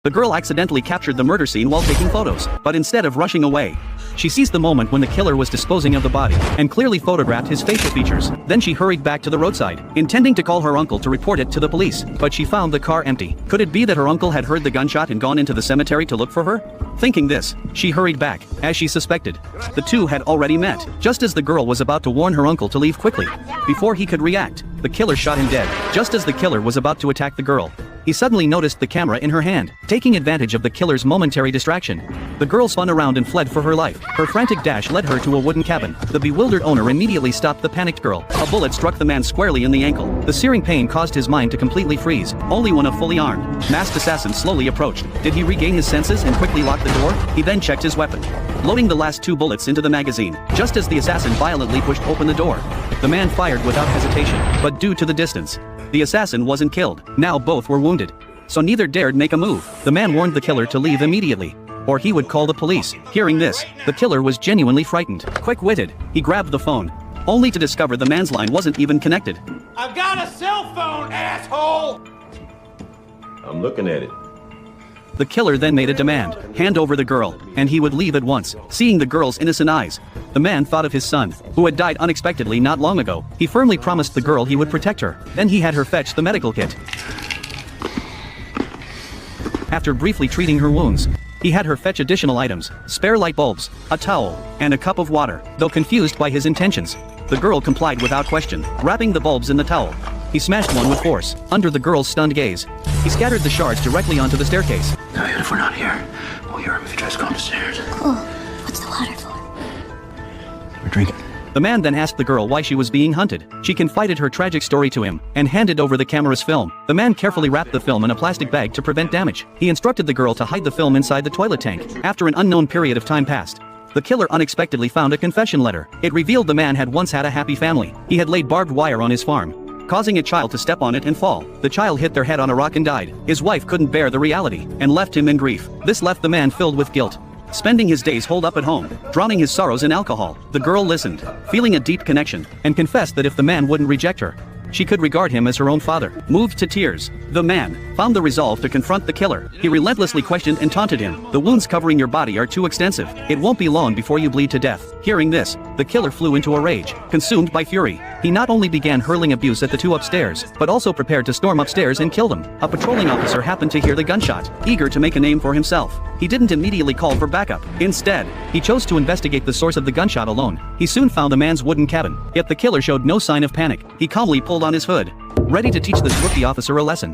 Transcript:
The girl accidentally captured the murder scene while taking photos, but instead of rushing away, she seized the moment when the killer was disposing of the body, and clearly photographed his facial features. Then she hurried back to the roadside, intending to call her uncle to report it to the police, but she found the car empty. Could it be that her uncle had heard the gunshot and gone into the cemetery to look for her? Thinking this, she hurried back, as she suspected. The two had already met. Just as the girl was about to warn her uncle to leave quickly, before he could react, the killer shot him dead. Just as the killer was about to attack the girl, he suddenly noticed the camera in her hand. Taking advantage of the killer's momentary distraction, the girl spun around and fled for her life. Her frantic dash led her to a wooden cabin. The bewildered owner immediately stopped the panicked girl. A bullet struck the man squarely in the ankle. The searing pain caused his mind to completely freeze. Only when a fully armed, masked assassin slowly approached did he regain his senses and quickly lock the door. He then checked his weapon, loading the last 2 bullets into the magazine. Just as the assassin violently pushed open the door, the man fired without hesitation, but due to the distance, the assassin wasn't killed. Now both were wounded, so neither dared make a move. The man warned the killer to leave immediately, or he would call the police. Hearing this, the killer was genuinely frightened. Quick-witted, he grabbed the phone, only to discover the man's line wasn't even connected. I've got a cell phone, asshole! I'm looking at it. The killer then made a demand: hand over the girl, and he would leave at once. Seeing the girl's innocent eyes, the man thought of his son, who had died unexpectedly not long ago. He firmly promised the girl he would protect her. Then he had her fetch the medical kit. After briefly treating her wounds, he had her fetch additional items: spare light bulbs, a towel, and a cup of water. Though confused by his intentions, the girl complied without question. Wrapping the bulbs in the towel, he smashed one with force. Under the girl's stunned gaze, he scattered the shards directly onto the staircase. Now, even if we're not here, we'll hear him if he tries to go upstairs. Cool. What's the water for? We're drinking. The man then asked the girl why she was being hunted. She confided her tragic story to him, and handed over the camera's film. The man carefully wrapped the film in a plastic bag to prevent damage. He instructed the girl to hide the film inside the toilet tank. After an unknown period of time passed, the killer unexpectedly found a confession letter. It revealed the man had once had a happy family. He had laid barbed wire on his farm, causing a child to step on it and fall. The child hit their head on a rock and died. His wife couldn't bear the reality, and left him in grief. This left the man filled with guilt, spending his days holed up at home, drowning his sorrows in alcohol. The girl listened, feeling a deep connection, and confessed that if the man wouldn't reject her, she could regard him as her own father. Moved to tears, the man found the resolve to confront the killer. He relentlessly questioned and taunted him. The wounds covering your body are too extensive. It won't be long before you bleed to death. Hearing this, the killer flew into a rage. Consumed by fury, he not only began hurling abuse at the two upstairs, but also prepared to storm upstairs and kill them. A patrolling officer happened to hear the gunshot. Eager to make a name for himself, he didn't immediately call for backup. Instead, he chose to investigate the source of the gunshot alone. He soon found the man's wooden cabin, yet the killer showed no sign of panic. He calmly pulled on his hood, ready to teach this rookie officer a lesson.